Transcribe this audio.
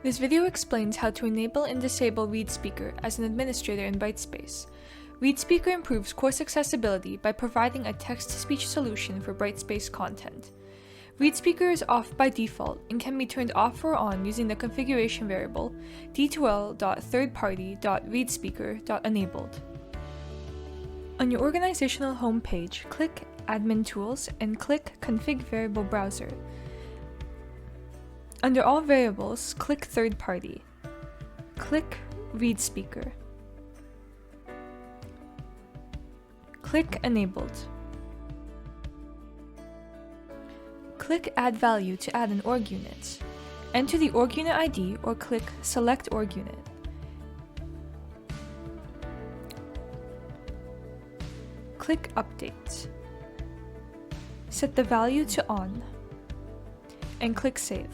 This video explains how to enable and disable ReadSpeaker as an administrator in Brightspace. ReadSpeaker improves course accessibility by providing a text-to-speech solution for Brightspace content. ReadSpeaker is off by default and can be turned off or on using the configuration variable d2l.thirdparty.readspeaker.enabled. On your organizational homepage, click Admin Tools and click Config Variable Browser. Under all variables, click Third Party. Click ReadSpeaker. Click Enabled. Click Add Value to add an org unit. Enter the org unit ID or click Select org unit. Click Update. Set the value to On and click Save.